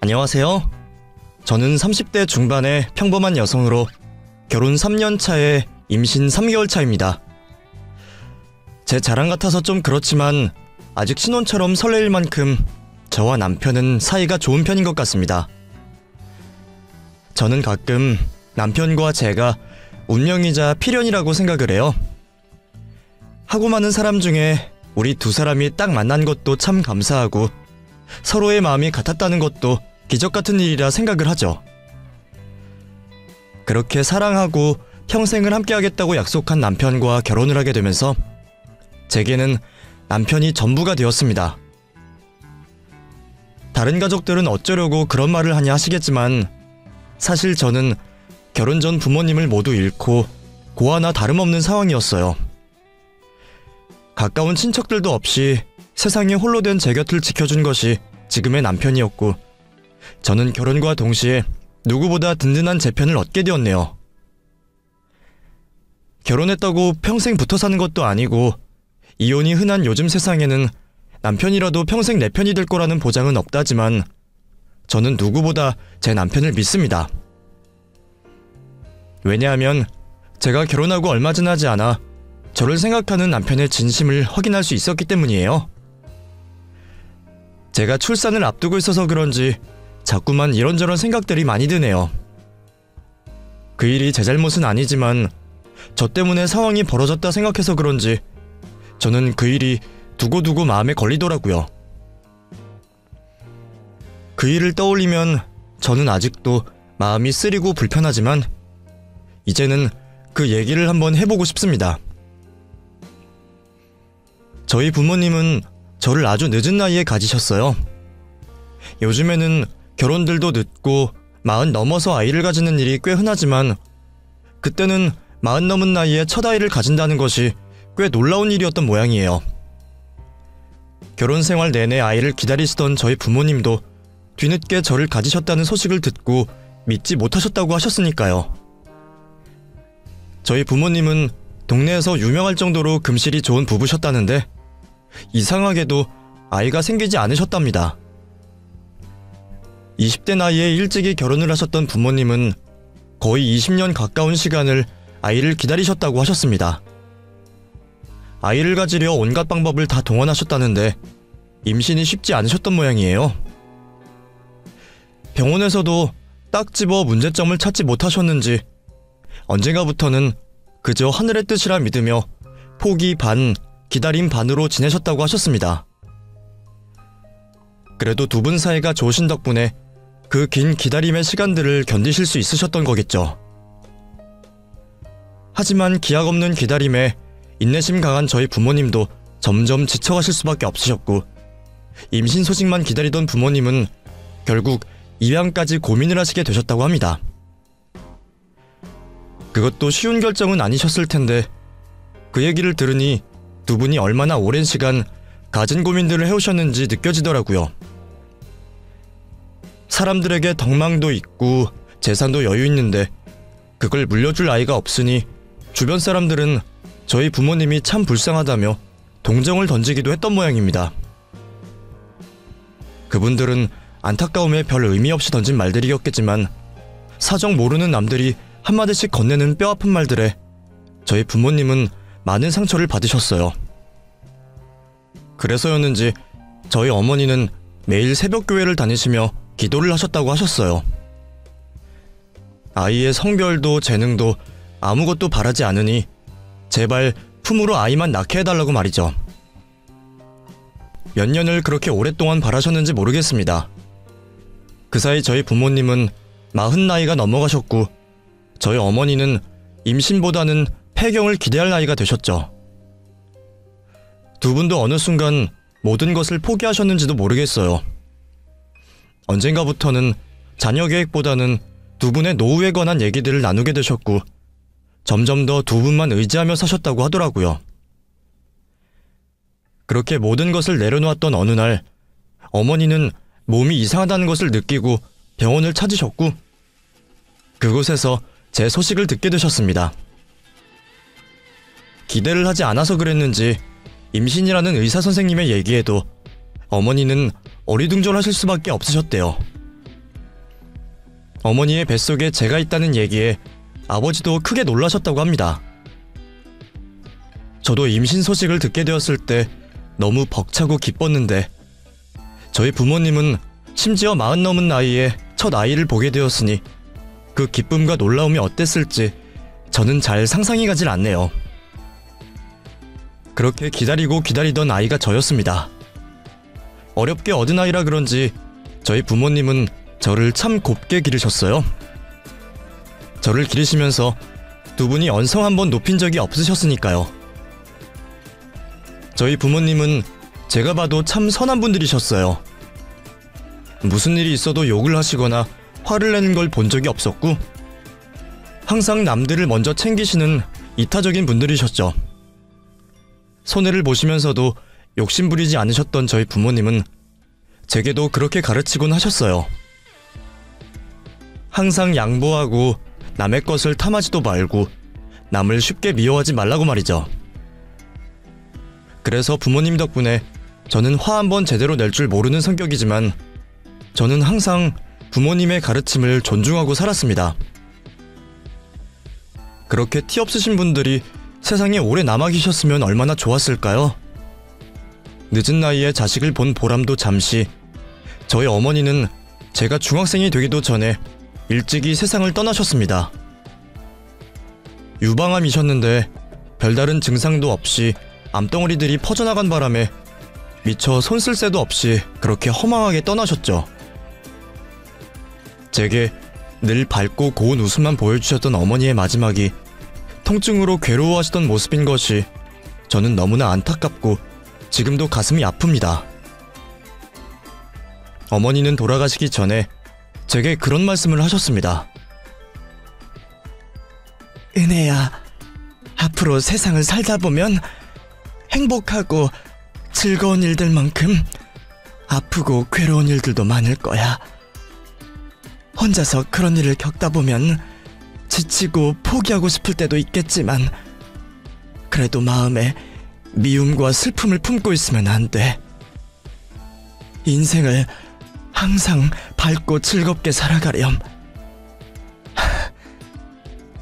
안녕하세요. 저는 30대 중반의 평범한 여성으로 결혼 3년 차에 임신 3개월 차입니다. 제 자랑 같아서 좀 그렇지만 아직 신혼처럼 설레일 만큼 저와 남편은 사이가 좋은 편인 것 같습니다. 저는 가끔 남편과 제가 운명이자 필연이라고 생각을 해요. 하고 많은 사람 중에 우리 두 사람이 딱 만난 것도 참 감사하고 서로의 마음이 같았다는 것도 기적 같은 일이라 생각을 하죠. 그렇게 사랑하고 평생을 함께하겠다고 약속한 남편과 결혼을 하게 되면서 제게는 남편이 전부가 되었습니다. 다른 가족들은 어쩌려고 그런 말을 하냐 하시겠지만 사실 저는 결혼 전 부모님을 모두 잃고 고아나 다름없는 상황이었어요. 가까운 친척들도 없이 세상에 홀로 된 제 곁을 지켜준 것이 지금의 남편이었고 저는 결혼과 동시에 누구보다 든든한 제 편을 얻게 되었네요. 결혼했다고 평생 붙어 사는 것도 아니고 이혼이 흔한 요즘 세상에는 남편이라도 평생 내 편이 될 거라는 보장은 없다지만 저는 누구보다 제 남편을 믿습니다. 왜냐하면 제가 결혼하고 얼마 지나지 않아 저를 생각하는 남편의 진심을 확인할 수 있었기 때문이에요. 제가 출산을 앞두고 있어서 그런지 자꾸만 이런저런 생각들이 많이 드네요. 그 일이 제 잘못은 아니지만 저 때문에 상황이 벌어졌다 생각해서 그런지 저는 그 일이 두고두고 마음에 걸리더라고요. 그 일을 떠올리면 저는 아직도 마음이 쓰리고 불편하지만 이제는 그 얘기를 한번 해보고 싶습니다. 저희 부모님은 저를 아주 늦은 나이에 가지셨어요. 요즘에는 결혼들도 늦고 40 넘어서 아이를 가지는 일이 꽤 흔하지만 그때는 40 넘은 나이에 첫 아이를 가진다는 것이 꽤 놀라운 일이었던 모양이에요. 결혼 생활 내내 아이를 기다리시던 저희 부모님도 뒤늦게 저를 가지셨다는 소식을 듣고 믿지 못하셨다고 하셨으니까요. 저희 부모님은 동네에서 유명할 정도로 금실이 좋은 부부셨다는데 이상하게도 아이가 생기지 않으셨답니다. 20대 나이에 일찍이 결혼을 하셨던 부모님은 거의 20년 가까운 시간을 아이를 기다리셨다고 하셨습니다. 아이를 가지려 온갖 방법을 다 동원하셨다는데 임신이 쉽지 않으셨던 모양이에요. 병원에서도 딱 집어 문제점을 찾지 못하셨는지 언젠가부터는 그저 하늘의 뜻이라 믿으며 포기 반, 기다림 반으로 지내셨다고 하셨습니다. 그래도 두 분 사이가 좋으신 덕분에 그 긴 기다림의 시간들을 견디실 수 있으셨던 거겠죠. 하지만 기약 없는 기다림에 인내심 강한 저희 부모님도 점점 지쳐가실 수밖에 없으셨고 임신 소식만 기다리던 부모님은 결국 입양까지 고민을 하시게 되셨다고 합니다. 그것도 쉬운 결정은 아니셨을 텐데 그 얘기를 들으니 두 분이 얼마나 오랜 시간 갖은 고민들을 해오셨는지 느껴지더라고요. 사람들에게 덕망도 있고 재산도 여유 있는데 그걸 물려줄 아이가 없으니 주변 사람들은 저희 부모님이 참 불쌍하다며 동정을 던지기도 했던 모양입니다. 그분들은 안타까움에 별 의미 없이 던진 말들이었겠지만 사정 모르는 남들이 한마디씩 건네는 뼈아픈 말들에 저희 부모님은 많은 상처를 받으셨어요. 그래서였는지 저희 어머니는 매일 새벽교회를 다니시며 기도를 하셨다고 하셨어요. 아이의 성별도 재능도 아무것도 바라지 않으니 제발 품으로 아이만 낳게 해달라고 말이죠. 몇 년을 그렇게 오랫동안 바라셨는지 모르겠습니다. 그 사이 저희 부모님은 40 나이가 넘어가셨고 저희 어머니는 임신보다는 폐경을 기대할 나이가 되셨죠. 두 분도 어느 순간 모든 것을 포기하셨는지도 모르겠어요. 언젠가부터는 자녀 계획보다는 두 분의 노후에 관한 얘기들을 나누게 되셨고 점점 더 두 분만 의지하며 사셨다고 하더라고요. 그렇게 모든 것을 내려놓았던 어느 날 어머니는 몸이 이상하다는 것을 느끼고 병원을 찾으셨고 그곳에서 제 소식을 듣게 되셨습니다. 기대를 하지 않아서 그랬는지 임신이라는 의사 선생님의 얘기에도 어머니는 어리둥절하실 수밖에 없으셨대요. 어머니의 뱃속에 제가 있다는 얘기에 아버지도 크게 놀라셨다고 합니다. 저도 임신 소식을 듣게 되었을 때 너무 벅차고 기뻤는데 저희 부모님은 심지어 40 넘은 나이에 첫 아이를 보게 되었으니 그 기쁨과 놀라움이 어땠을지 저는 잘 상상이 가질 않네요. 그렇게 기다리고 기다리던 아이가 저였습니다. 어렵게 얻은 아이라 그런지 저희 부모님은 저를 참 곱게 기르셨어요. 저를 기르시면서 두 분이 언성 한번 높인 적이 없으셨으니까요. 저희 부모님은 제가 봐도 참 선한 분들이셨어요. 무슨 일이 있어도 욕을 하시거나 화를 내는 걸 본 적이 없었고 항상 남들을 먼저 챙기시는 이타적인 분들이셨죠. 손해를 보시면서도 욕심부리지 않으셨던 저희 부모님은 제게도 그렇게 가르치곤 하셨어요. 항상 양보하고 남의 것을 탐하지도 말고 남을 쉽게 미워하지 말라고 말이죠. 그래서 부모님 덕분에 저는 화 한번 제대로 낼 줄 모르는 성격이지만 저는 항상 부모님의 가르침을 존중하고 살았습니다. 그렇게 티 없으신 분들이 세상에 오래 남아 계셨으면 얼마나 좋았을까요? 늦은 나이에 자식을 본 보람도 잠시. 저희 어머니는 제가 중학생이 되기도 전에 일찍이 세상을 떠나셨습니다. 유방암이셨는데 별다른 증상도 없이 암덩어리들이 퍼져나간 바람에 미처 손 쓸 새도 없이 그렇게 허망하게 떠나셨죠. 제게 늘 밝고 고운 웃음만 보여주셨던 어머니의 마지막이 통증으로 괴로워하시던 모습인 것이 저는 너무나 안타깝고 지금도 가슴이 아픕니다. 어머니는 돌아가시기 전에 제게 그런 말씀을 하셨습니다. 은혜야, 앞으로 세상을 살다 보면 행복하고 즐거운 일들만큼 아프고 괴로운 일들도 많을 거야. 혼자서 그런 일을 겪다 보면 지치고 포기하고 싶을 때도 있겠지만 그래도 마음에 미움과 슬픔을 품고 있으면 안 돼. 인생을 항상 밝고 즐겁게 살아가렴.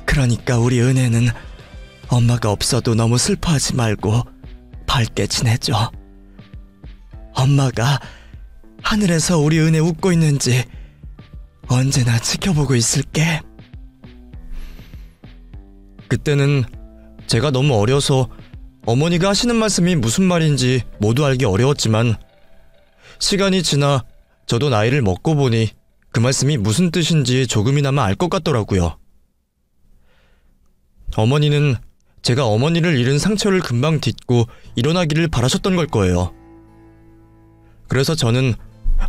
그러니까 우리 은혜는 엄마가 없어도 너무 슬퍼하지 말고 밝게 지내줘. 엄마가 하늘에서 우리 은혜 웃고 있는지 언제나 지켜보고 있을게. 그때는 제가 너무 어려서 어머니가 하시는 말씀이 무슨 말인지 모두 알기 어려웠지만 시간이 지나 저도 나이를 먹고 보니 그 말씀이 무슨 뜻인지 조금이나마 알 것 같더라고요. 어머니는 제가 어머니를 잃은 상처를 금방 딛고 일어나기를 바라셨던 걸 거예요. 그래서 저는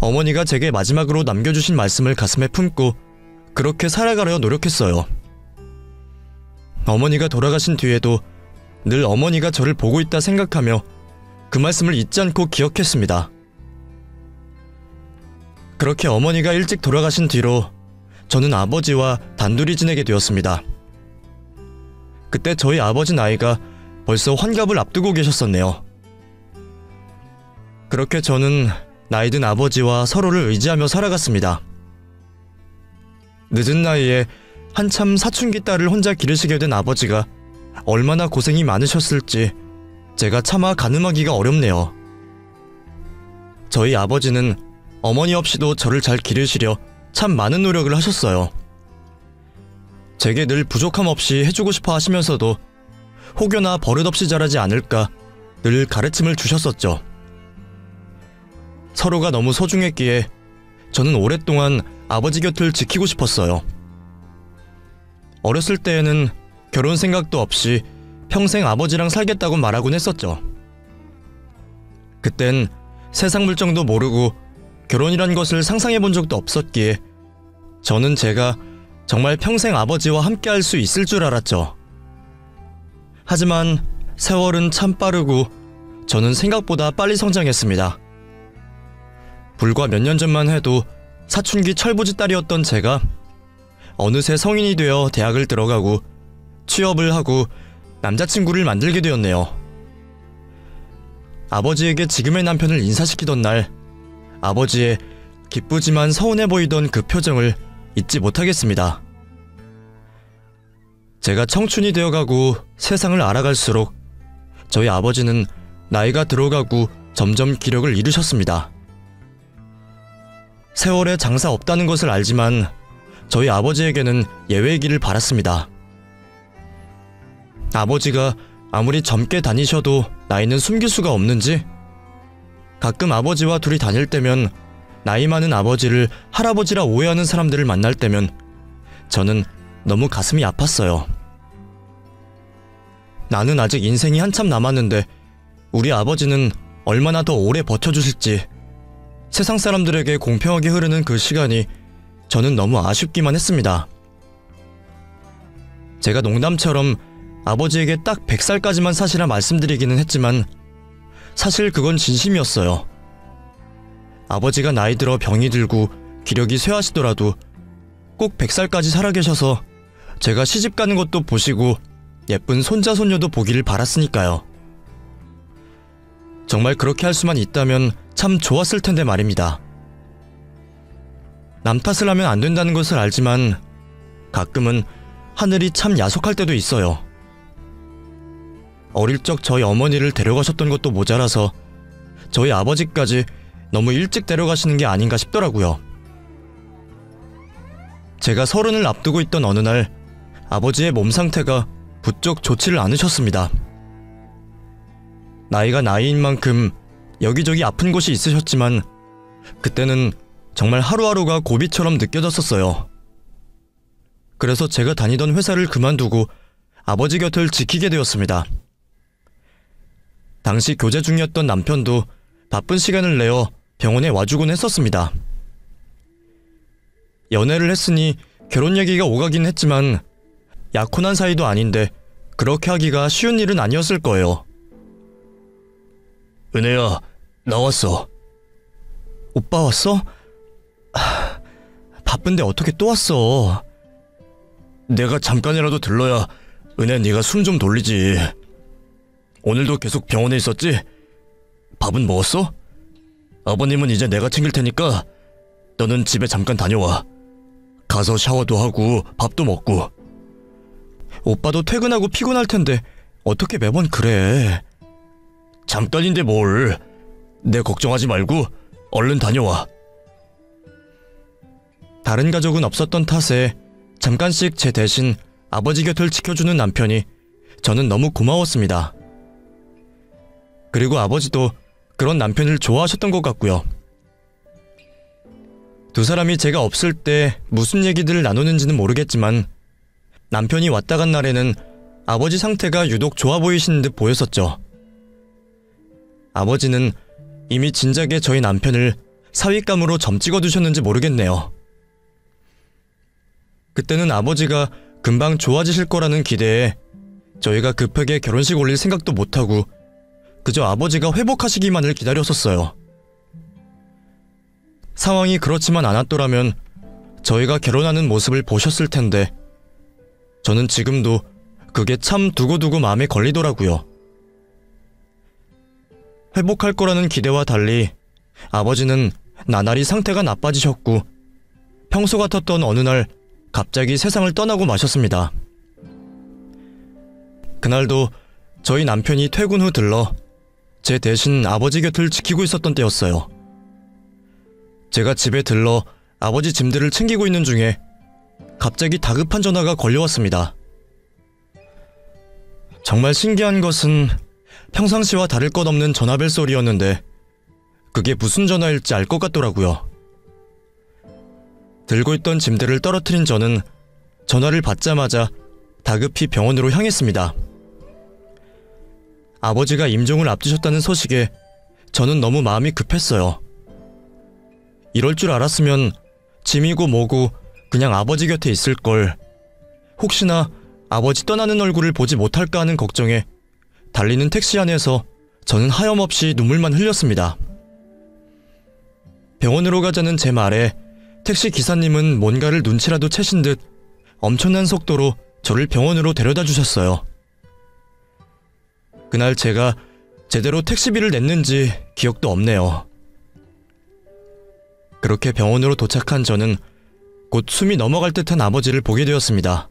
어머니가 제게 마지막으로 남겨주신 말씀을 가슴에 품고 그렇게 살아가려 노력했어요. 어머니가 돌아가신 뒤에도 늘 어머니가 저를 보고 있다 생각하며 그 말씀을 잊지 않고 기억했습니다. 그렇게 어머니가 일찍 돌아가신 뒤로 저는 아버지와 단둘이 지내게 되었습니다. 그때 저희 아버지 나이가 벌써 환갑을 앞두고 계셨었네요. 그렇게 저는 나이든 아버지와 서로를 의지하며 살아갔습니다. 늦은 나이에 한참 사춘기 딸을 혼자 기르시게 된 아버지가 얼마나 고생이 많으셨을지 제가 차마 가늠하기가 어렵네요. 저희 아버지는 어머니 없이도 저를 잘 기르시려 참 많은 노력을 하셨어요. 제게 늘 부족함 없이 해주고 싶어 하시면서도 혹여나 버릇없이 자라지 않을까 늘 가르침을 주셨었죠. 서로가 너무 소중했기에 저는 오랫동안 아버지 곁을 지키고 싶었어요. 어렸을 때에는 결혼 생각도 없이 평생 아버지랑 살겠다고 말하곤 했었죠. 그땐 세상 물정도 모르고 결혼이란 것을 상상해 본 적도 없었기에 저는 제가 정말 평생 아버지와 함께 할 수 있을 줄 알았죠. 하지만 세월은 참 빠르고 저는 생각보다 빨리 성장했습니다. 불과 몇 년 전만 해도 사춘기 철부지 딸이었던 제가 어느새 성인이 되어 대학을 들어가고 취업을 하고 남자친구를 만들게 되었네요. 아버지에게 지금의 남편을 인사시키던 날 아버지의 기쁘지만 서운해 보이던 그 표정을 잊지 못하겠습니다. 제가 청춘이 되어가고 세상을 알아갈수록 저희 아버지는 나이가 들어가고 점점 기력을 잃으셨습니다. 세월에 장사 없다는 것을 알지만 저희 아버지에게는 예외이기를 바랐습니다. 아버지가 아무리 젊게 다니셔도 나이는 숨길 수가 없는지 가끔 아버지와 둘이 다닐 때면 나이 많은 아버지를 할아버지라 오해하는 사람들을 만날 때면 저는 너무 가슴이 아팠어요. 나는 아직 인생이 한참 남았는데 우리 아버지는 얼마나 더 오래 버텨주실지 세상 사람들에게 공평하게 흐르는 그 시간이 저는 너무 아쉽기만 했습니다. 제가 농담처럼 아버지에게 딱 100살까지만 사시라 말씀드리기는 했지만 사실 그건 진심이었어요. 아버지가 나이 들어 병이 들고 기력이 쇠하시더라도 꼭 100살까지 살아계셔서 제가 시집 가는 것도 보시고 예쁜 손자 손녀도 보기를 바랐으니까요. 정말 그렇게 할 수만 있다면 참 좋았을 텐데 말입니다. 남 탓을 하면 안 된다는 것을 알지만 가끔은 하늘이 참 야속할 때도 있어요. 어릴 적 저희 어머니를 데려가셨던 것도 모자라서 저희 아버지까지 너무 일찍 데려가시는 게 아닌가 싶더라고요. 제가 30을 앞두고 있던 어느 날 아버지의 몸 상태가 부쩍 좋지를 않으셨습니다. 나이가 나이인 만큼 여기저기 아픈 곳이 있으셨지만 그때는 정말 하루하루가 고비처럼 느껴졌었어요. 그래서 제가 다니던 회사를 그만두고 아버지 곁을 지키게 되었습니다. 당시 교제 중이었던 남편도 바쁜 시간을 내어 병원에 와주곤 했었습니다. 연애를 했으니 결혼 얘기가 오가긴 했지만 약혼한 사이도 아닌데 그렇게 하기가 쉬운 일은 아니었을 거예요. 은혜야, 나왔어. 오빠 왔어? 바쁜데 어떻게 또 왔어? 내가 잠깐이라도 들러야 은혜 네가 숨 좀 돌리지. 오늘도 계속 병원에 있었지? 밥은 먹었어? 아버님은 이제 내가 챙길 테니까 너는 집에 잠깐 다녀와. 가서 샤워도 하고 밥도 먹고. 오빠도 퇴근하고 피곤할 텐데 어떻게 매번 그래? 잠깐인데 뭘. 내 걱정하지 말고 얼른 다녀와. 다른 가족은 없었던 탓에 잠깐씩 제 대신 아버지 곁을 지켜주는 남편이 저는 너무 고마웠습니다. 그리고 아버지도 그런 남편을 좋아하셨던 것 같고요. 두 사람이 제가 없을 때 무슨 얘기들을 나누는지는 모르겠지만 남편이 왔다 간 날에는 아버지 상태가 유독 좋아 보이시는 듯 보였었죠. 아버지는 이미 진작에 저희 남편을 사윗감으로 점 찍어두셨는지 모르겠네요. 그때는 아버지가 금방 좋아지실 거라는 기대에 저희가 급하게 결혼식 올릴 생각도 못하고 그저 아버지가 회복하시기만을 기다렸었어요. 상황이 그렇지만 않았더라면 저희가 결혼하는 모습을 보셨을 텐데 저는 지금도 그게 참 두고두고 마음에 걸리더라고요. 회복할 거라는 기대와 달리 아버지는 나날이 상태가 나빠지셨고 평소 같았던 어느 날 갑자기 세상을 떠나고 마셨습니다. 그날도 저희 남편이 퇴근 후 들러 제 대신 아버지 곁을 지키고 있었던 때였어요. 제가 집에 들러 아버지 짐들을 챙기고 있는 중에 갑자기 다급한 전화가 걸려왔습니다. 정말 신기한 것은 평상시와 다를 것 없는 전화벨 소리였는데 그게 무슨 전화일지 알 것 같더라고요. 들고 있던 짐들을 떨어뜨린 저는 전화를 받자마자 다급히 병원으로 향했습니다. 아버지가 임종을 앞두셨다는 소식에 저는 너무 마음이 급했어요. 이럴 줄 알았으면 짐이고 뭐고 그냥 아버지 곁에 있을걸. 혹시나 아버지 떠나는 얼굴을 보지 못할까 하는 걱정에 달리는 택시 안에서 저는 하염없이 눈물만 흘렸습니다. 병원으로 가자는 제 말에 택시 기사님은 뭔가를 눈치라도 채신 듯 엄청난 속도로 저를 병원으로 데려다 주셨어요. 그날 제가 제대로 택시비를 냈는지 기억도 없네요. 그렇게 병원으로 도착한 저는 곧 숨이 넘어갈 듯한 아버지를 보게 되었습니다.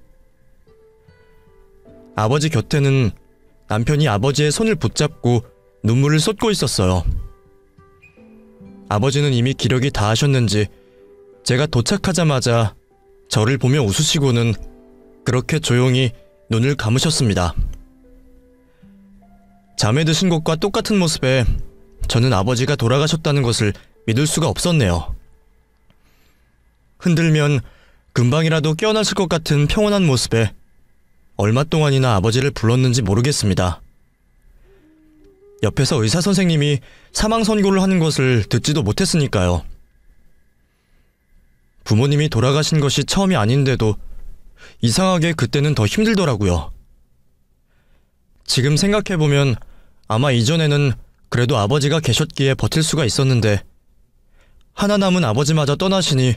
아버지 곁에는 남편이 아버지의 손을 붙잡고 눈물을 쏟고 있었어요. 아버지는 이미 기력이 다하셨는지 제가 도착하자마자 저를 보며 웃으시고는 그렇게 조용히 눈을 감으셨습니다. 잠에 드신 것과 똑같은 모습에 저는 아버지가 돌아가셨다는 것을 믿을 수가 없었네요. 흔들면 금방이라도 깨어나실 것 같은 평온한 모습에 얼마 동안이나 아버지를 불렀는지 모르겠습니다. 옆에서 의사 선생님이 사망 선고를 하는 것을 듣지도 못했으니까요. 부모님이 돌아가신 것이 처음이 아닌데도 이상하게 그때는 더 힘들더라고요. 지금 생각해보면 아마 이전에는 그래도 아버지가 계셨기에 버틸 수가 있었는데 하나 남은 아버지마저 떠나시니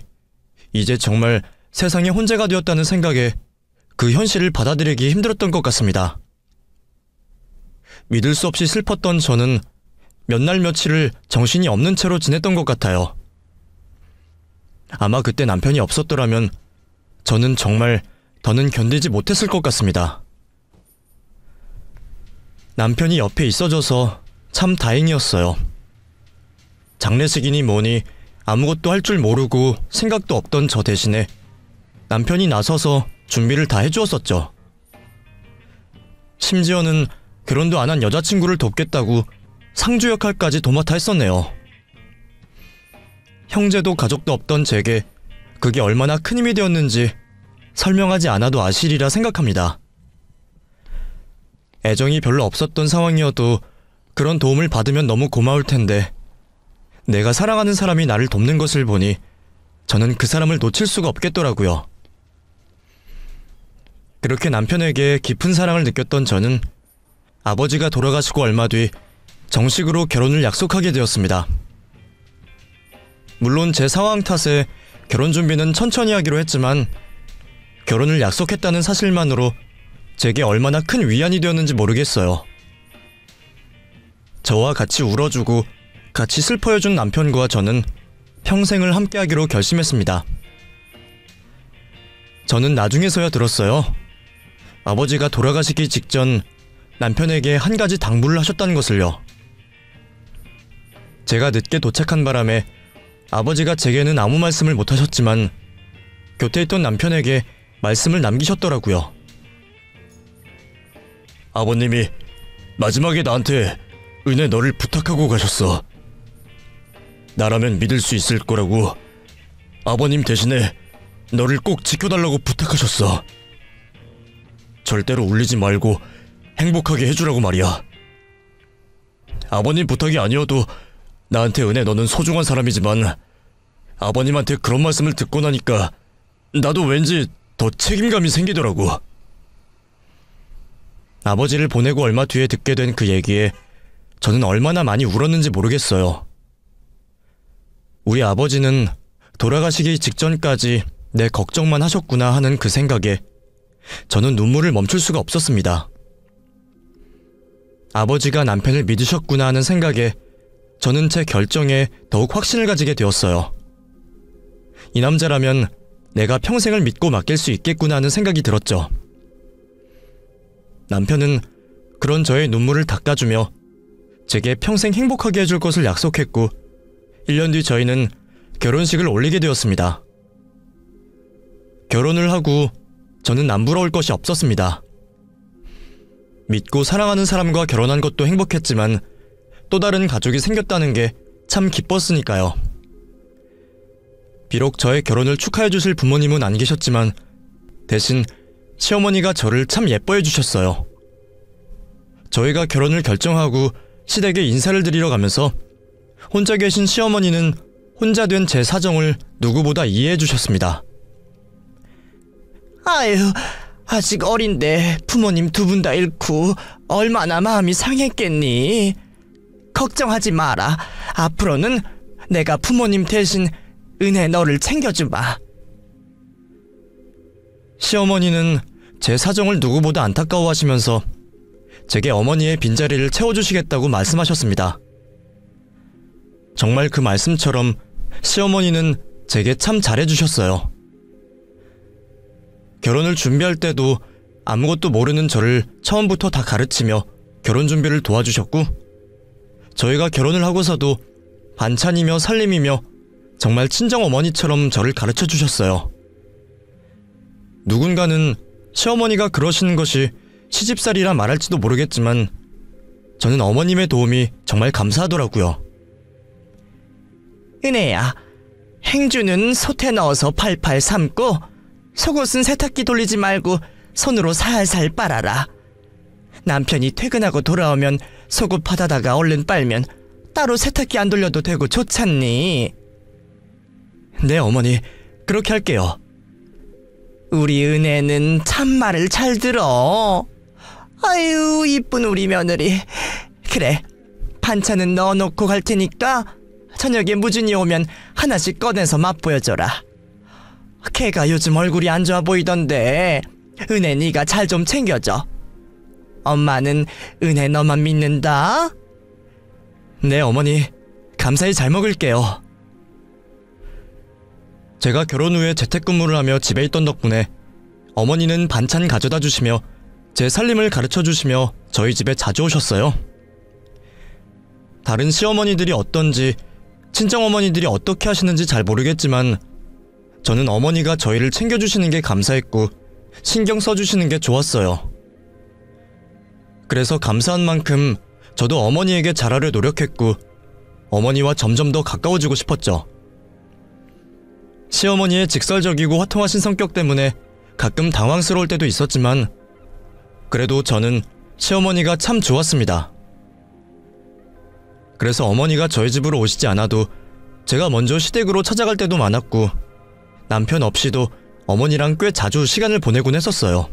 이제 정말 세상에 혼재가 되었다는 생각에 그 현실을 받아들이기 힘들었던 것 같습니다. 믿을 수 없이 슬펐던 저는 몇 날 며칠을 정신이 없는 채로 지냈던 것 같아요. 아마 그때 남편이 없었더라면 저는 정말 더는 견디지 못했을 것 같습니다. 남편이 옆에 있어줘서 참 다행이었어요. 장례식이니 뭐니 아무것도 할 줄 모르고 생각도 없던 저 대신에 남편이 나서서 준비를 다 해주었었죠. 심지어는 결혼도 안 한 여자친구를 돕겠다고 상주 역할까지 도맡아 했었네요. 형제도 가족도 없던 제게 그게 얼마나 큰 힘이 되었는지 설명하지 않아도 아시리라 생각합니다. 애정이 별로 없었던 상황이어도 그런 도움을 받으면 너무 고마울 텐데 내가 사랑하는 사람이 나를 돕는 것을 보니 저는 그 사람을 놓칠 수가 없겠더라고요. 그렇게 남편에게 깊은 사랑을 느꼈던 저는 아버지가 돌아가시고 얼마 뒤 정식으로 결혼을 약속하게 되었습니다. 물론 제 상황 탓에 결혼 준비는 천천히 하기로 했지만 결혼을 약속했다는 사실만으로 제게 얼마나 큰 위안이 되었는지 모르겠어요. 저와 같이 울어주고 같이 슬퍼해준 남편과 저는 평생을 함께하기로 결심했습니다. 저는 나중에서야 들었어요. 아버지가 돌아가시기 직전 남편에게 한 가지 당부를 하셨다는 것을요. 제가 늦게 도착한 바람에 아버지가 제게는 아무 말씀을 못하셨지만 곁에 있던 남편에게 말씀을 남기셨더라고요. 아버님이 마지막에 나한테 은혜 너를 부탁하고 가셨어. 나라면 믿을 수 있을 거라고 아버님 대신에 너를 꼭 지켜달라고 부탁하셨어. 절대로 울리지 말고 행복하게 해주라고 말이야. 아버님 부탁이 아니어도 나한테 은혜 너는 소중한 사람이지만 아버님한테 그런 말씀을 듣고 나니까 나도 왠지 더 책임감이 생기더라고. 아버지를 보내고 얼마 뒤에 듣게 된 그 얘기에 저는 얼마나 많이 울었는지 모르겠어요. 우리 아버지는 돌아가시기 직전까지 내 걱정만 하셨구나 하는 그 생각에 저는 눈물을 멈출 수가 없었습니다. 아버지가 남편을 믿으셨구나 하는 생각에 저는 제 결정에 더욱 확신을 가지게 되었어요. 이 남자라면 내가 평생을 믿고 맡길 수 있겠구나 하는 생각이 들었죠. 남편은 그런 저의 눈물을 닦아주며 제게 평생 행복하게 해줄 것을 약속했고 1년 뒤 저희는 결혼식을 올리게 되었습니다. 결혼을 하고 저는 남부러울 것이 없었습니다. 믿고 사랑하는 사람과 결혼한 것도 행복했지만 또 다른 가족이 생겼다는 게 참 기뻤으니까요. 비록 저의 결혼을 축하해 주실 부모님은 안 계셨지만 대신 시어머니가 저를 참 예뻐해 주셨어요. 저희가 결혼을 결정하고 시댁에 인사를 드리러 가면서 혼자 계신 시어머니는 혼자 된 제 사정을 누구보다 이해해 주셨습니다. 아유, 아직 어린데 부모님 두 분 다 잃고 얼마나 마음이 상했겠니? 걱정하지 마라. 앞으로는 내가 부모님 대신 은혜 너를 챙겨주마. 시어머니는 제 사정을 누구보다 안타까워하시면서 제게 어머니의 빈자리를 채워주시겠다고 말씀하셨습니다. 정말 그 말씀처럼 시어머니는 제게 참 잘해주셨어요. 결혼을 준비할 때도 아무것도 모르는 저를 처음부터 다 가르치며 결혼 준비를 도와주셨고, 저희가 결혼을 하고서도 반찬이며 살림이며 정말 친정어머니처럼 저를 가르쳐 주셨어요. 누군가는 시어머니가 그러시는 것이 시집살이라 말할지도 모르겠지만 저는 어머님의 도움이 정말 감사하더라고요. 은혜야, 행주는 솥에 넣어서 팔팔 삶고 속옷은 세탁기 돌리지 말고 손으로 살살 빨아라. 남편이 퇴근하고 돌아오면 속옷 받아다가 얼른 빨면 따로 세탁기 안 돌려도 되고 좋잖니. 네, 어머니. 그렇게 할게요. 우리 은혜는 참말을 잘 들어. 아유, 이쁜 우리 며느리. 그래, 반찬은 넣어놓고 갈 테니까 저녁에 무진이 오면 하나씩 꺼내서 맛보여줘라. 걔가 요즘 얼굴이 안 좋아 보이던데 은혜 네가 잘 좀 챙겨줘. 엄마는 은혜 너만 믿는다. 네, 어머니. 감사히 잘 먹을게요. 제가 결혼 후에 재택근무를 하며 집에 있던 덕분에 어머니는 반찬 가져다 주시며 제 살림을 가르쳐 주시며 저희 집에 자주 오셨어요. 다른 시어머니들이 어떤지, 친정어머니들이 어떻게 하시는지 잘 모르겠지만 저는 어머니가 저희를 챙겨주시는 게 감사했고 신경 써주시는 게 좋았어요. 그래서 감사한 만큼 저도 어머니에게 잘하려 노력했고 어머니와 점점 더 가까워지고 싶었죠. 시어머니의 직설적이고 화통하신 성격 때문에 가끔 당황스러울 때도 있었지만 그래도 저는 시어머니가 참 좋았습니다. 그래서 어머니가 저희 집으로 오시지 않아도 제가 먼저 시댁으로 찾아갈 때도 많았고 남편 없이도 어머니랑 꽤 자주 시간을 보내곤 했었어요.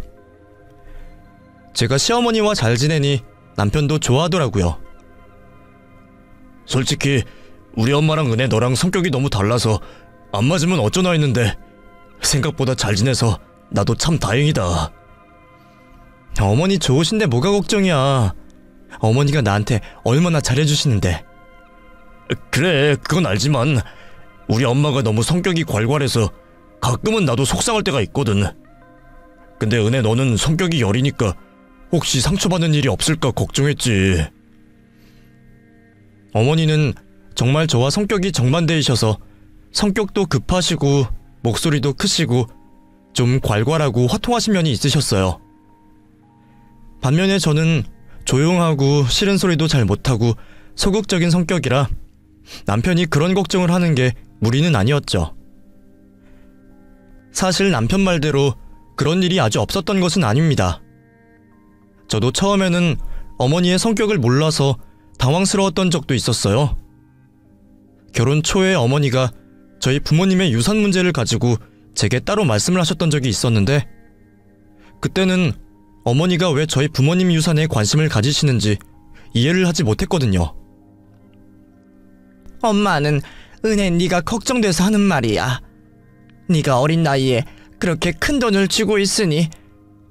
제가 시어머니와 잘 지내니 남편도 좋아하더라고요. 솔직히 우리 엄마랑 은혜 너랑 성격이 너무 달라서 안 맞으면 어쩌나 했는데 생각보다 잘 지내서 나도 참 다행이다. 어머니 좋으신데 뭐가 걱정이야. 어머니가 나한테 얼마나 잘해주시는데. 그래, 그건 알지만 우리 엄마가 너무 성격이 괄괄해서 가끔은 나도 속상할 때가 있거든. 근데 은혜 너는 성격이 여리니까 혹시 상처받는 일이 없을까 걱정했지. 어머니는 정말 저와 성격이 정반대이셔서 성격도 급하시고 목소리도 크시고 좀 괄괄하고 화통하신 면이 있으셨어요. 반면에 저는 조용하고 싫은 소리도 잘 못하고 소극적인 성격이라 남편이 그런 걱정을 하는 게 무리는 아니었죠. 사실 남편 말대로 그런 일이 아주 없었던 것은 아닙니다. 저도 처음에는 어머니의 성격을 몰라서 당황스러웠던 적도 있었어요. 결혼 초에 어머니가 저희 부모님의 유산 문제를 가지고 제게 따로 말씀을 하셨던 적이 있었는데 그때는 어머니가 왜 저희 부모님 유산에 관심을 가지시는지 이해를 하지 못했거든요. 엄마는 은혜 네가 걱정돼서 하는 말이야. 네가 어린 나이에 그렇게 큰 돈을 쥐고 있으니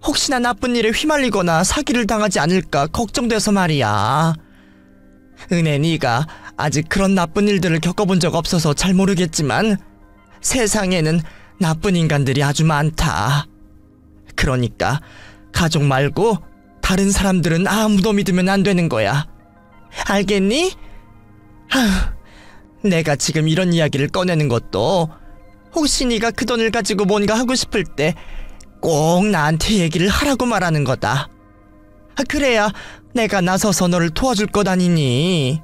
혹시나 나쁜 일에 휘말리거나 사기를 당하지 않을까 걱정돼서 말이야. 은혜 네가 아직 그런 나쁜 일들을 겪어본 적 없어서 잘 모르겠지만 세상에는 나쁜 인간들이 아주 많다. 그러니까 가족 말고 다른 사람들은 아무도 믿으면 안 되는 거야. 알겠니? 내가 지금 이런 이야기를 꺼내는 것도 혹시 네가 그 돈을 가지고 뭔가 하고 싶을 때 꼭 나한테 얘기를 하라고 말하는 거다. 그래야 내가 나서서 너를 도와줄 것 아니니.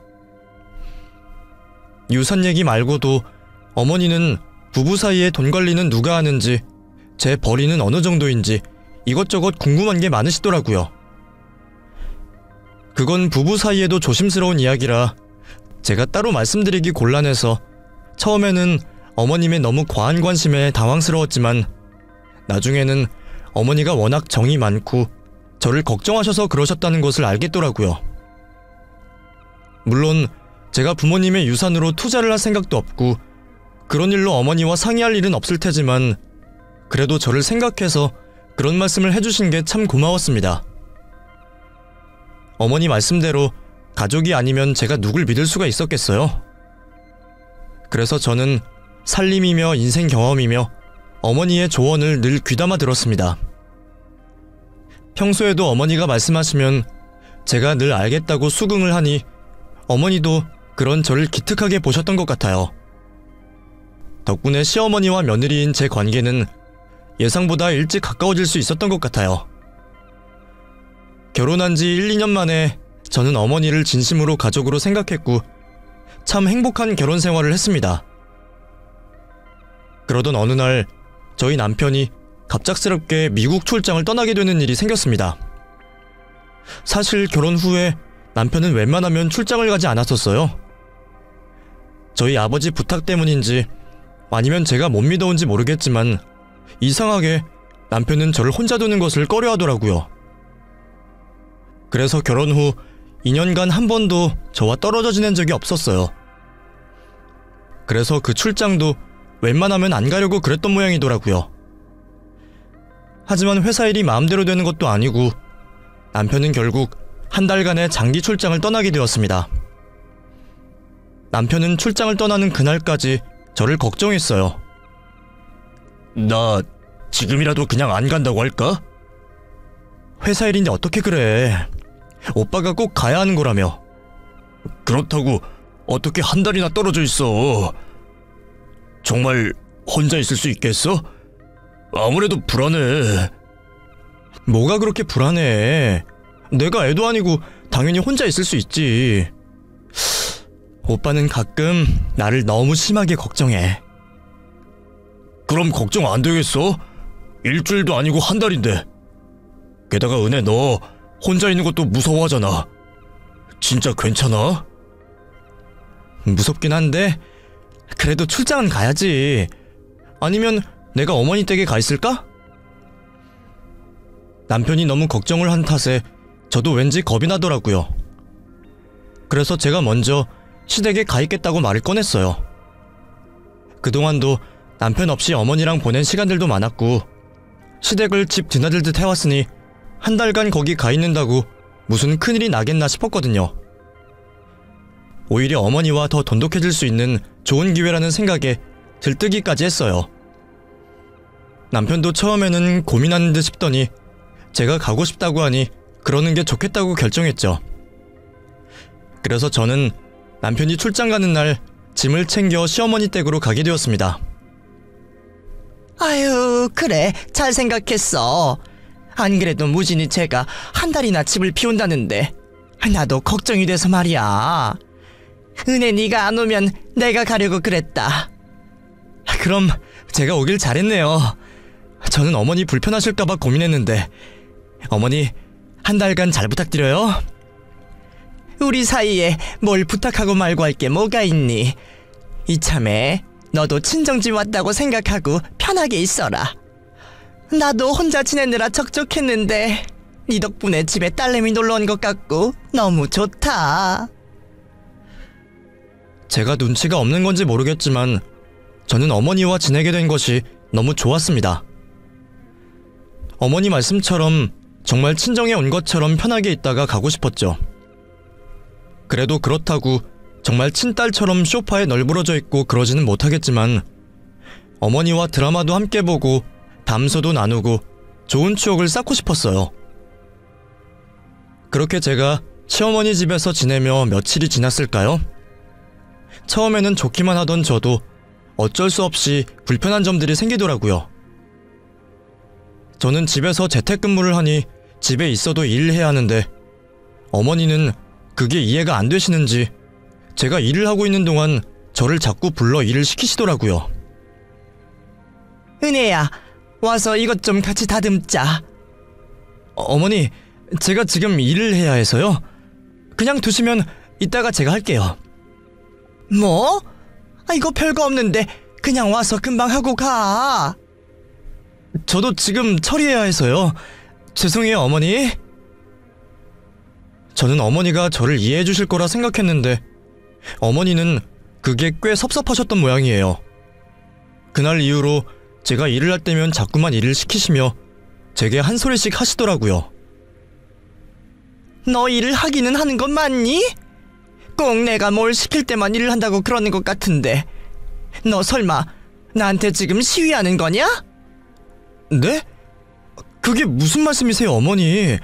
유산 얘기 말고도 어머니는 부부 사이에 돈 관리는 누가 하는지, 제 벌이는 어느 정도인지 이것저것 궁금한 게 많으시더라고요. 그건 부부 사이에도 조심스러운 이야기라 제가 따로 말씀드리기 곤란해서 처음에는 어머님의 너무 과한 관심에 당황스러웠지만 나중에는 어머니가 워낙 정이 많고 저를 걱정하셔서 그러셨다는 것을 알겠더라고요. 물론 제가 부모님의 유산으로 투자를 할 생각도 없고 그런 일로 어머니와 상의할 일은 없을 테지만 그래도 저를 생각해서 그런 말씀을 해주신 게 참 고마웠습니다. 어머니 말씀대로 가족이 아니면 제가 누굴 믿을 수가 있었겠어요? 그래서 저는 살림이며 인생 경험이며 어머니의 조언을 늘 귀담아 들었습니다. 평소에도 어머니가 말씀하시면 제가 늘 알겠다고 수긍을 하니 어머니도 그런 저를 기특하게 보셨던 것 같아요. 덕분에 시어머니와 며느리인 제 관계는 예상보다 일찍 가까워질 수 있었던 것 같아요. 결혼한 지 1, 2년 만에 저는 어머니를 진심으로 가족으로 생각했고 참 행복한 결혼 생활을 했습니다. 그러던 어느 날 저희 남편이 갑작스럽게 미국 출장을 떠나게 되는 일이 생겼습니다. 사실 결혼 후에 남편은 웬만하면 출장을 가지 않았었어요. 저희 아버지 부탁 때문인지 아니면 제가 못 믿어온지 모르겠지만 이상하게 남편은 저를 혼자 두는 것을 꺼려하더라고요. 그래서 결혼 후 2년간 한 번도 저와 떨어져 지낸 적이 없었어요. 그래서 그 출장도 웬만하면 안 가려고 그랬던 모양이더라고요. 하지만 회사 일이 마음대로 되는 것도 아니고 남편은 결국 한 달간의 장기 출장을 떠나게 되었습니다. 남편은 출장을 떠나는 그날까지 저를 걱정했어요. 나 지금이라도 그냥 안 간다고 할까? 회사 일인데 어떻게 그래? 오빠가 꼭 가야 하는 거라며. 그렇다고 어떻게 한 달이나 떨어져 있어? 정말 혼자 있을 수 있겠어? 아무래도 불안해. 뭐가 그렇게 불안해? 내가 애도 아니고 당연히 혼자 있을 수 있지. 오빠는 가끔 나를 너무 심하게 걱정해. 그럼 걱정 안 되겠어? 일주일도 아니고 한 달인데. 게다가 은혜 너 혼자 있는 것도 무서워하잖아. 진짜 괜찮아? 무섭긴 한데 그래도 출장은 가야지. 아니면 내가 어머니 댁에 가 있을까? 남편이 너무 걱정을 한 탓에 저도 왠지 겁이 나더라고요. 그래서 제가 먼저 시댁에 가 있겠다고 말을 꺼냈어요. 그동안도 남편 없이 어머니랑 보낸 시간들도 많았고 시댁을 집 드나들듯 해왔으니 한 달간 거기 가 있는다고 무슨 큰일이 나겠나 싶었거든요. 오히려 어머니와 더 돈독해질 수 있는 좋은 기회라는 생각에 들뜨기까지 했어요. 남편도 처음에는 고민하는 듯 싶더니 제가 가고 싶다고 하니 그러는 게 좋겠다고 결정했죠. 그래서 저는 남편이 출장 가는 날 짐을 챙겨 시어머니 댁으로 가게 되었습니다. 아유, 그래, 잘 생각했어. 안 그래도 무진이 제가 한 달이나 집을 비운다는데 나도 걱정이 돼서 말이야. 은혜 네가 안 오면 내가 가려고 그랬다. 그럼 제가 오길 잘했네요. 저는 어머니 불편하실까봐 고민했는데 어머니 한 달간 잘 부탁드려요. 우리 사이에 뭘 부탁하고 말고 할 게 뭐가 있니? 이참에 너도 친정집 왔다고 생각하고 편하게 있어라. 나도 혼자 지내느라 적적했는데 네 덕분에 집에 딸내미 놀러온 것 같고 너무 좋다. 제가 눈치가 없는 건지 모르겠지만 저는 어머니와 지내게 된 것이 너무 좋았습니다. 어머니 말씀처럼 정말 친정에 온 것처럼 편하게 있다가 가고 싶었죠. 그래도 그렇다고 정말 친딸처럼 소파에 널브러져 있고 그러지는 못하겠지만 어머니와 드라마도 함께 보고 담소도 나누고 좋은 추억을 쌓고 싶었어요. 그렇게 제가 시어머니 집에서 지내며 며칠이 지났을까요? 처음에는 좋기만 하던 저도 어쩔 수 없이 불편한 점들이 생기더라고요. 저는 집에서 재택근무를 하니 집에 있어도 일을 해야 하는데 어머니는 그게 이해가 안 되시는지 제가 일을 하고 있는 동안 저를 자꾸 불러 일을 시키시더라고요. 은혜야, 와서 이것 좀 같이 다듬자. 어머니, 제가 지금 일을 해야 해서요. 그냥 두시면 이따가 제가 할게요. 뭐? 이거 별거 없는데 그냥 와서 금방 하고 가. 저도 지금 처리해야 해서요. 죄송해요, 어머니. 저는 어머니가 저를 이해해 주실 거라 생각했는데 어머니는 그게 꽤 섭섭하셨던 모양이에요. 그날 이후로 제가 일을 할 때면 자꾸만 일을 시키시며 제게 한 소리씩 하시더라고요. 너 일을 하기는 하는 건 맞니? 꼭 내가 뭘 시킬 때만 일을 한다고 그러는 것 같은데 너 설마 나한테 지금 시위하는 거냐? 네? 그게 무슨 말씀이세요, 어머니?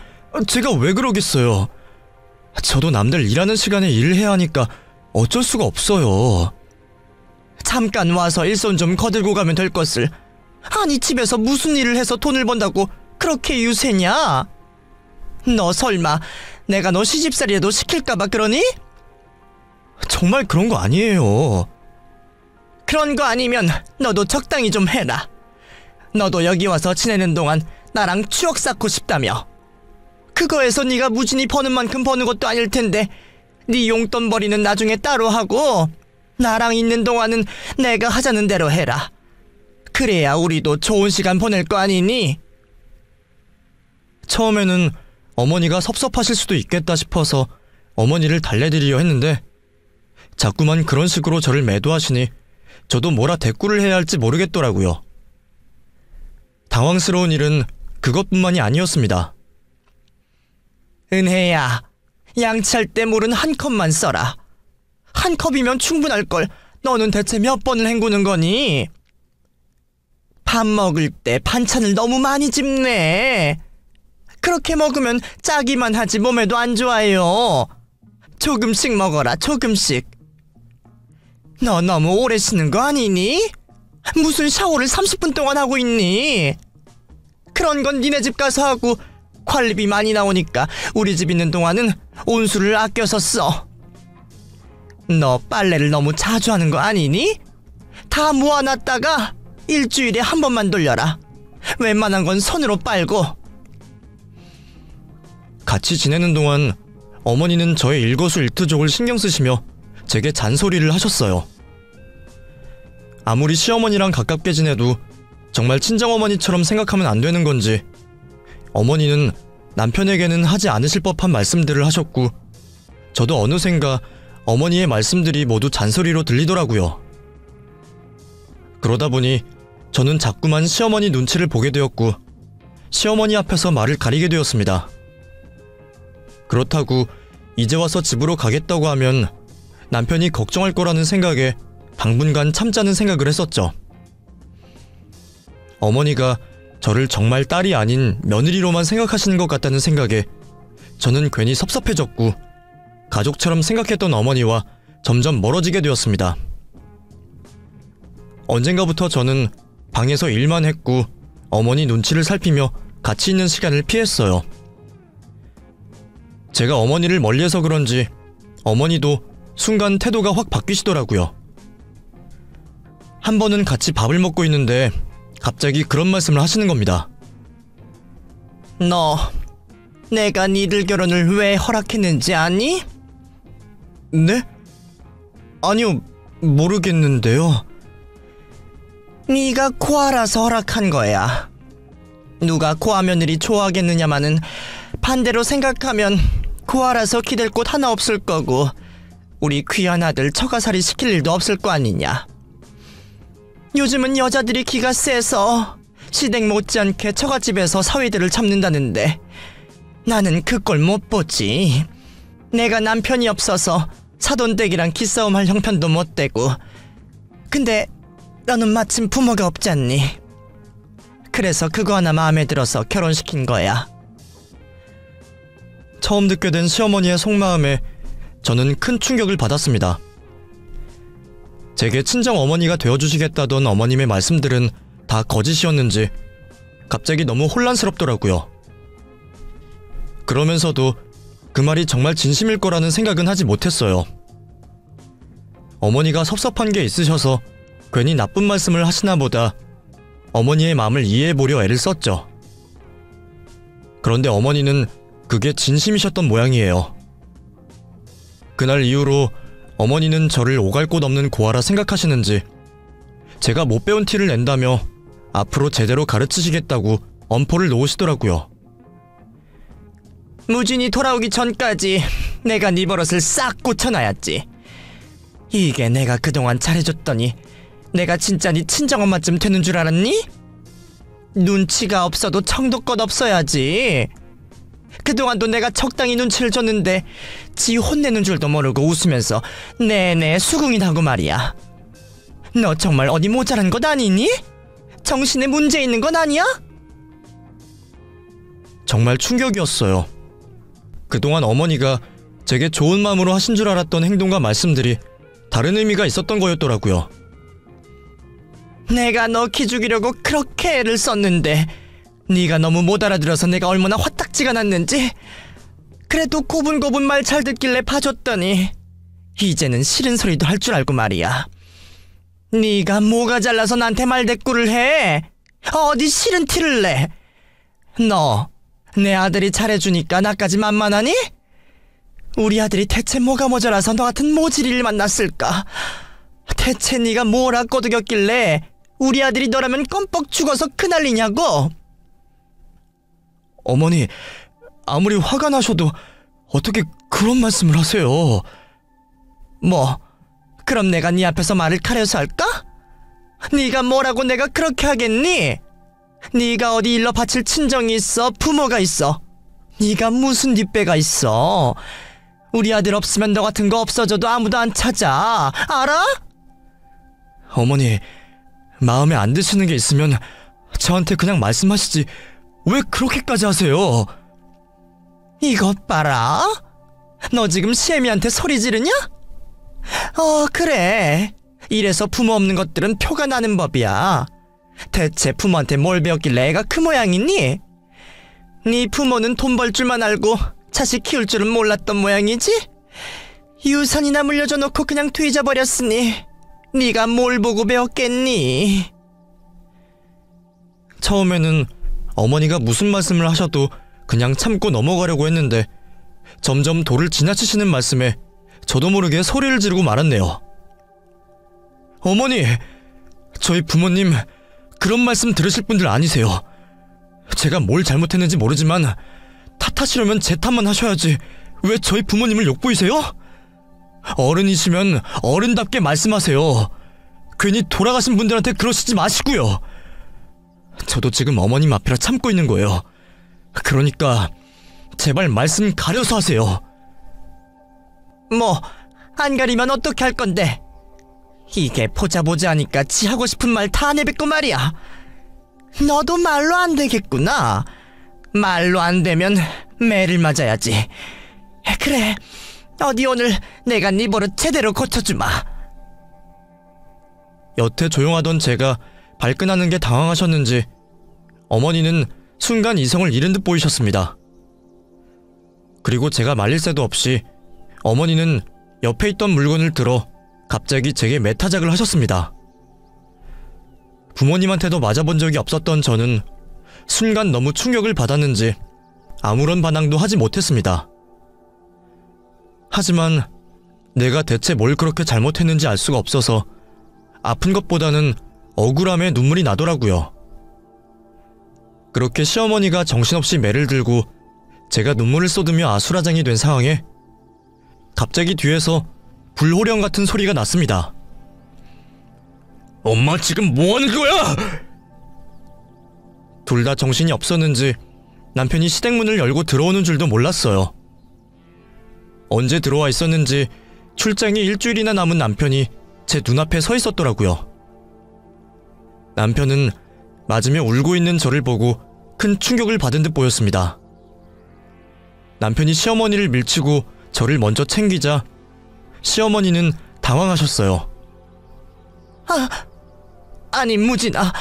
제가 왜 그러겠어요? 저도 남들 일하는 시간에 일을 해야 하니까 어쩔 수가 없어요. 잠깐 와서 일손 좀 거들고 가면 될 것을. 아니 집에서 무슨 일을 해서 돈을 번다고 그렇게 유세냐? 너 설마 내가 너 시집살이라도 시킬까봐 그러니? 정말 그런 거 아니에요. 그런 거 아니면 너도 적당히 좀 해라. 너도 여기 와서 지내는 동안 나랑 추억 쌓고 싶다며. 그거에서 네가 무진히 버는 만큼 버는 것도 아닐 텐데 네 용돈 벌이는 나중에 따로 하고 나랑 있는 동안은 내가 하자는 대로 해라. 그래야 우리도 좋은 시간 보낼 거 아니니? 처음에는 어머니가 섭섭하실 수도 있겠다 싶어서 어머니를 달래드리려 했는데 자꾸만 그런 식으로 저를 매도하시니 저도 뭐라 대꾸를 해야 할지 모르겠더라고요. 당황스러운 일은 그것뿐만이 아니었습니다. 은혜야, 양치할 때 물은 한 컵만 써라. 한 컵이면 충분할걸. 너는 대체 몇 번을 헹구는 거니? 밥 먹을 때 반찬을 너무 많이 집네. 그렇게 먹으면 짜기만 하지 몸에도 안 좋아요. 조금씩 먹어라, 조금씩. 너 너무 오래 쉬는 거 아니니? 무슨 샤워를 30분 동안 하고 있니? 그런 건 니네 집 가서 하고 관리비 많이 나오니까 우리 집 있는 동안은 온수를 아껴서 써. 너 빨래를 너무 자주 하는 거 아니니? 다 모아놨다가 일주일에 한 번만 돌려라. 웬만한 건 손으로 빨고. 같이 지내는 동안 어머니는 저의 일거수일투족을 신경 쓰시며 제게 잔소리를 하셨어요. 아무리 시어머니랑 가깝게 지내도 정말 친정어머니처럼 생각하면 안 되는 건지 어머니는 남편에게는 하지 않으실 법한 말씀들을 하셨고 저도 어느샌가 어머니의 말씀들이 모두 잔소리로 들리더라고요. 그러다 보니 저는 자꾸만 시어머니 눈치를 보게 되었고 시어머니 앞에서 말을 가리게 되었습니다. 그렇다고 이제 와서 집으로 가겠다고 하면 남편이 걱정할 거라는 생각에 당분간 참자는 생각을 했었죠. 어머니가 저를 정말 딸이 아닌 며느리로만 생각하시는 것 같다는 생각에 저는 괜히 섭섭해졌고 가족처럼 생각했던 어머니와 점점 멀어지게 되었습니다. 언젠가부터 저는 방에서 일만 했고 어머니 눈치를 살피며 같이 있는 시간을 피했어요. 제가 어머니를 멀리해서 그런지 어머니도 순간 태도가 확 바뀌시더라고요. 한 번은 같이 밥을 먹고 있는데 갑자기 그런 말씀을 하시는 겁니다. 너 내가 니들 결혼을 왜 허락했는지 아니? 네? 아니요, 모르겠는데요. 네가 고아라서 허락한 거야. 누가 고아 며느리 좋아하겠느냐마는 반대로 생각하면 고아라서 기댈 곳 하나 없을 거고 우리 귀한 아들 처가살이 시킬 일도 없을 거 아니냐. 요즘은 여자들이 기가 세서 시댁 못지않게 처갓집에서 사위들을 잡는다는데 나는 그 꼴 못 보지. 내가 남편이 없어서 사돈댁이랑 기싸움할 형편도 못 되고. 근데 너는 마침 부모가 없잖니. 그래서 그거 하나 마음에 들어서 결혼시킨 거야. 처음 듣게 된 시어머니의 속마음에 저는 큰 충격을 받았습니다. 제게 친정어머니가 되어주시겠다던 어머님의 말씀들은 다 거짓이었는지 갑자기 너무 혼란스럽더라고요. 그러면서도 그 말이 정말 진심일 거라는 생각은 하지 못했어요. 어머니가 섭섭한 게 있으셔서 괜히 나쁜 말씀을 하시나 보다 어머니의 마음을 이해해보려 애를 썼죠. 그런데 어머니는 그게 진심이셨던 모양이에요. 그날 이후로 어머니는 저를 오갈 곳 없는 고아라 생각하시는지 제가 못 배운 티를 낸다며 앞으로 제대로 가르치시겠다고 엄포를 놓으시더라고요. 무진이 돌아오기 전까지 내가 네 버릇을 싹 고쳐놔야지. 이게 내가 그동안 잘해줬더니 내가 진짜 네 친정엄마쯤 되는 줄 알았니? 눈치가 없어도 청도껏 없어야지. 그동안도 내가 적당히 눈치를 줬는데 지 혼내는 줄도 모르고 웃으면서 내내 수긍이라고 말이야. 너 정말 어디 모자란 것 아니니? 정신에 문제 있는 건 아니야? 정말 충격이었어요. 그동안 어머니가 제게 좋은 마음으로 하신 줄 알았던 행동과 말씀들이 다른 의미가 있었던 거였더라고요. 내가 너 기죽이려고 그렇게 애를 썼는데 네가 너무 못 알아들어서 내가 얼마나 화딱지가 났는지. 그래도 고분고분 말 잘 듣길래 봐줬더니 이제는 싫은 소리도 할 줄 알고 말이야. 네가 뭐가 잘나서 나한테 말대꾸를 해? 어디 싫은 티를 내? 너 내 아들이 잘해주니까 나까지 만만하니? 우리 아들이 대체 뭐가 모자라서 너 같은 모질이를 만났을까? 대체 네가 뭐라 꼬드겼길래 우리 아들이 너라면 껌뻑 죽어서 그난리냐고? 어머니, 아무리 화가 나셔도 어떻게 그런 말씀을 하세요? 뭐 그럼 내가 네 앞에서 말을 가려서 할까? 네가 뭐라고 내가 그렇게 하겠니? 네가 어디 일러 바칠 친정이 있어? 부모가 있어? 네가 무슨 뒷배가 있어? 우리 아들 없으면 너 같은 거 없어져도 아무도 안 찾아. 알아? 어머니, 마음에 안 드시는 게 있으면 저한테 그냥 말씀하시지 왜 그렇게까지 하세요? 이것 봐라. 너 지금 시애미한테 소리 지르냐? 그래. 이래서 부모 없는 것들은 표가 나는 법이야. 대체 부모한테 뭘 배웠길래 애가 그 모양이니? 네 부모는 돈 벌 줄만 알고 자식 키울 줄은 몰랐던 모양이지? 유산이나 물려줘 놓고 그냥 뒤져버렸으니 네가 뭘 보고 배웠겠니? 처음에는 어머니가 무슨 말씀을 하셔도 그냥 참고 넘어가려고 했는데 점점 도를 지나치시는 말씀에 저도 모르게 소리를 지르고 말았네요. 어머니, 저희 부모님 그런 말씀 들으실 분들 아니세요. 제가 뭘 잘못했는지 모르지만 탓하시려면 제 탓만 하셔야지 왜 저희 부모님을 욕보이세요? 어른이시면 어른답게 말씀하세요. 괜히 돌아가신 분들한테 그러시지 마시고요. 저도 지금 어머님 앞이라 참고 있는 거예요. 그러니까 제발 말씀 가려서 하세요. 뭐 안 가리면 어떻게 할 건데? 이게 보자 하니까 지 하고 싶은 말 다 내뱉고 말이야. 너도 말로 안 되겠구나. 말로 안 되면 매를 맞아야지. 그래, 어디 오늘 내가 네 버릇 제대로 고쳐주마. 여태 조용하던 제가 발끈하는 게 당황하셨는지 어머니는 순간 이성을 잃은 듯 보이셨습니다. 그리고 제가 말릴 새도 없이 어머니는 옆에 있던 물건을 들어 갑자기 제게 매타작을 하셨습니다. 부모님한테도 맞아본 적이 없었던 저는 순간 너무 충격을 받았는지 아무런 반항도 하지 못했습니다. 하지만 내가 대체 뭘 그렇게 잘못했는지 알 수가 없어서 아픈 것보다는 억울함에 눈물이 나더라고요. 그렇게 시어머니가 정신없이 매를 들고 제가 눈물을 쏟으며 아수라장이 된 상황에 갑자기 뒤에서 불호령 같은 소리가 났습니다. 엄마 지금 뭐하는 거야? 둘 다 정신이 없었는지 남편이 시댁문을 열고 들어오는 줄도 몰랐어요. 언제 들어와 있었는지 출장이 일주일이나 남은 남편이 제 눈앞에 서 있었더라고요. 남편은 맞으며 울고 있는 저를 보고 큰 충격을 받은 듯 보였습니다. 남편이 시어머니를 밀치고 저를 먼저 챙기자 시어머니는 당황하셨어요. 아니 무진아,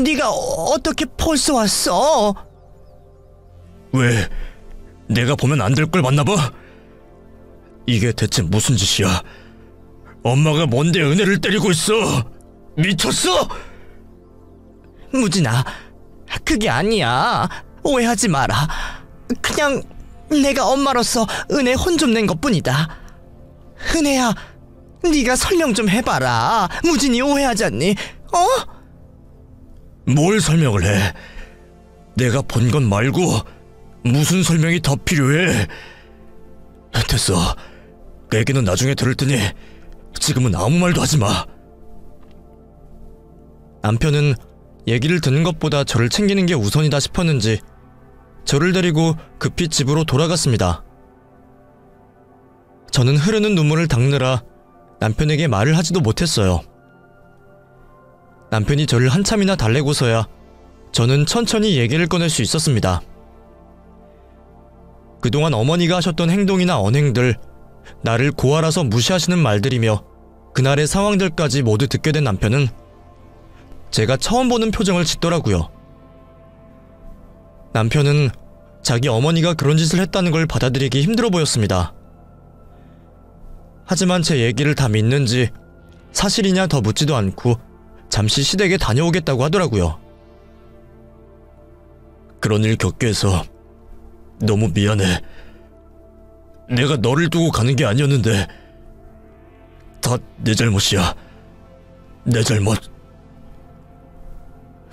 네가 어떻게 벌써 왔어? 왜? 내가 보면 안 될 걸 봤나봐? 이게 대체 무슨 짓이야? 엄마가 뭔데 은혜를 때리고 있어? 미쳤어? 무진아, 그게 아니야. 오해하지 마라. 그냥 내가 엄마로서 은혜 혼 좀 낸 것뿐이다. 은혜야, 네가 설명 좀 해봐라. 무진이 오해하지 않니? 뭘 설명을 해? 내가 본 건 말고 무슨 설명이 더 필요해? 됐어. 그 얘기는 나중에 들을 테니 지금은 아무 말도 하지 마. 남편은 얘기를 듣는 것보다 저를 챙기는 게 우선이다 싶었는지 저를 데리고 급히 집으로 돌아갔습니다. 저는 흐르는 눈물을 닦느라 남편에게 말을 하지도 못했어요. 남편이 저를 한참이나 달래고서야 저는 천천히 얘기를 꺼낼 수 있었습니다. 그동안 어머니가 하셨던 행동이나 언행들, 나를 고아라서 무시하시는 말들이며 그날의 상황들까지 모두 듣게 된 남편은 제가 처음 보는 표정을 짓더라고요. 남편은 자기 어머니가 그런 짓을 했다는 걸 받아들이기 힘들어 보였습니다. 하지만 제 얘기를 다 믿는지 사실이냐 더 묻지도 않고 잠시 시댁에 다녀오겠다고 하더라고요. 그런 일 겪게 해서 너무 미안해. 내가 너를 두고 가는 게 아니었는데 다 내 잘못이야. 내 잘못.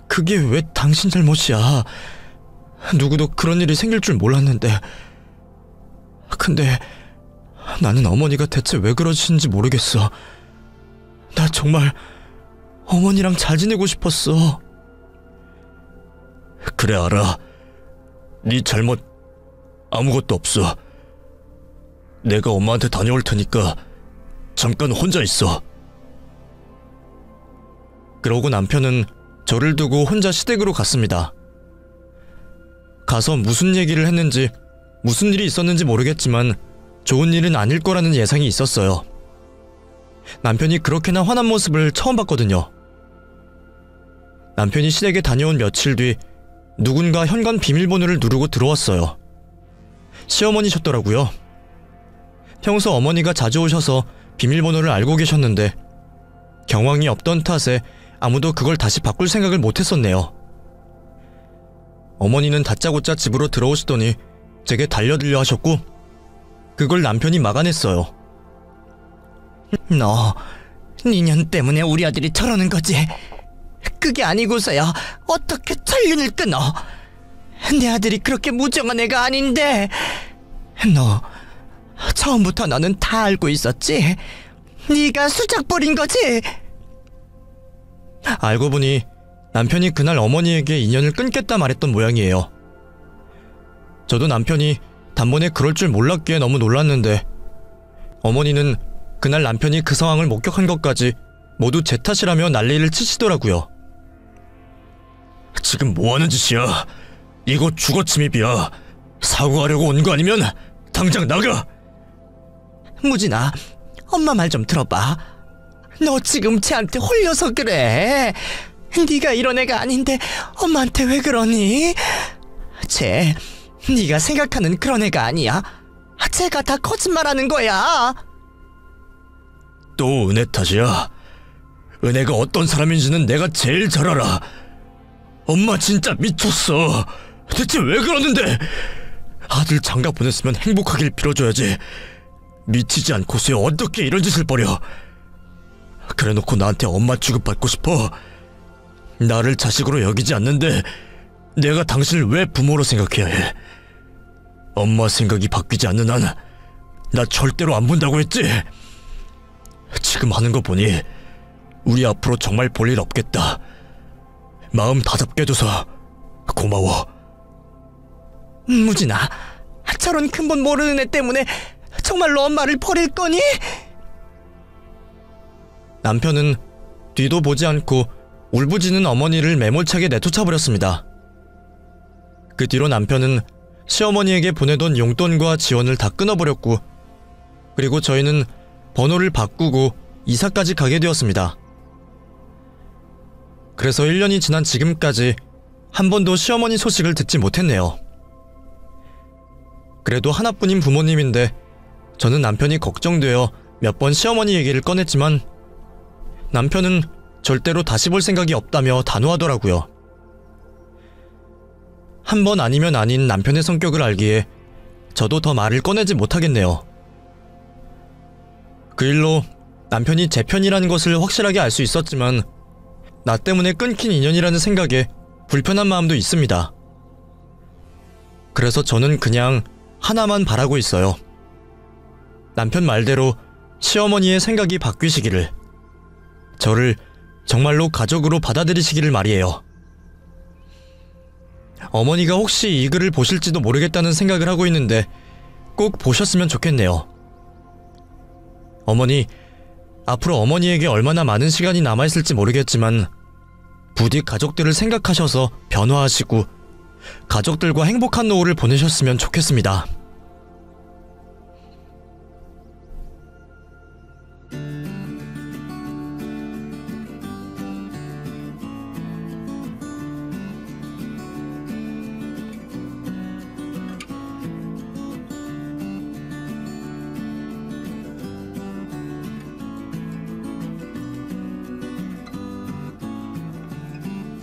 그게 왜 당신 잘못이야? 누구도 그런 일이 생길 줄 몰랐는데. 근데 나는 어머니가 대체 왜 그러시는지 모르겠어. 나 정말 어머니랑 잘 지내고 싶었어. 그래, 알아. 네 잘못 아무것도 없어. 내가 엄마한테 다녀올 테니까 잠깐 혼자 있어. 그러고 남편은 저를 두고 혼자 시댁으로 갔습니다. 가서 무슨 얘기를 했는지, 무슨 일이 있었는지 모르겠지만 좋은 일은 아닐 거라는 예상이 있었어요. 남편이 그렇게나 화난 모습을 처음 봤거든요. 남편이 시댁에 다녀온 며칠 뒤 누군가 현관 비밀번호를 누르고 들어왔어요. 시어머니셨더라고요. 평소 어머니가 자주 오셔서 비밀번호를 알고 계셨는데 경황이 없던 탓에 아무도 그걸 다시 바꿀 생각을 못했었네요. 어머니는 다짜고짜 집으로 들어오시더니 제게 달려들려 하셨고 그걸 남편이 막아냈어요. 너, 니년 때문에 우리 아들이 저러는 거지? 그게 아니고서야 어떻게 천륜을 끊어? 내 아들이 그렇게 무정한 애가 아닌데. 너 처음부터 너는 다 알고 있었지? 네가 수작 부린 거지? 알고 보니 남편이 그날 어머니에게 인연을 끊겠다 말했던 모양이에요. 저도 남편이 단번에 그럴 줄 몰랐기에 너무 놀랐는데 어머니는 그날 남편이 그 상황을 목격한 것까지 모두 제 탓이라며 난리를 치시더라고요. 지금 뭐하는 짓이야? 이거 주거침입이야. 사고하려고 온 거 아니면 당장 나가! 무진아, 엄마 말 좀 들어봐. 너 지금 쟤한테 홀려서 그래. 네가 이런 애가 아닌데 엄마한테 왜 그러니? 쟤 네가 생각하는 그런 애가 아니야. 쟤가 다 거짓말하는 거야. 또 은혜 탓이야. 은혜가 어떤 사람인지는 내가 제일 잘 알아. 엄마 진짜 미쳤어. 대체 왜 그러는데? 아들 장가 보냈으면 행복하길 빌어줘야지. 미치지 않고서야 어떻게 이런 짓을 벌여. 그래놓고 나한테 엄마 취급받고 싶어. 나를 자식으로 여기지 않는데 내가 당신을 왜 부모로 생각해야 해? 엄마 생각이 바뀌지 않는 한 나 절대로 안 본다고 했지? 지금 하는 거 보니 우리 앞으로 정말 볼 일 없겠다. 마음 다잡게 해줘서 고마워. 무진아, 저런 근본 모르는 애 때문에 정말로 엄마를 버릴 거니? 남편은 뒤도 보지 않고 울부짖는 어머니를 매몰차게 내쫓아버렸습니다. 그 뒤로 남편은 시어머니에게 보내던 용돈과 지원을 다 끊어버렸고 그리고 저희는 번호를 바꾸고 이사까지 가게 되었습니다. 그래서 1년이 지난 지금까지 한 번도 시어머니 소식을 듣지 못했네요. 그래도 하나뿐인 부모님인데 저는 남편이 걱정되어 몇 번 시어머니 얘기를 꺼냈지만 남편은 절대로 다시 볼 생각이 없다며 단호하더라고요. 한 번 아니면 아닌 남편의 성격을 알기에 저도 더 말을 꺼내지 못하겠네요. 그 일로 남편이 제 편이라는 것을 확실하게 알 수 있었지만 나 때문에 끊긴 인연이라는 생각에 불편한 마음도 있습니다. 그래서 저는 그냥 하나만 바라고 있어요. 남편 말대로 시어머니의 생각이 바뀌시기를, 저를 정말로 가족으로 받아들이시기를 말이에요. 어머니가 혹시 이 글을 보실지도 모르겠다는 생각을 하고 있는데 꼭 보셨으면 좋겠네요. 어머니, 앞으로 어머니에게 얼마나 많은 시간이 남아있을지 모르겠지만 부디 가족들을 생각하셔서 변화하시고 가족들과 행복한 노후를 보내셨으면 좋겠습니다.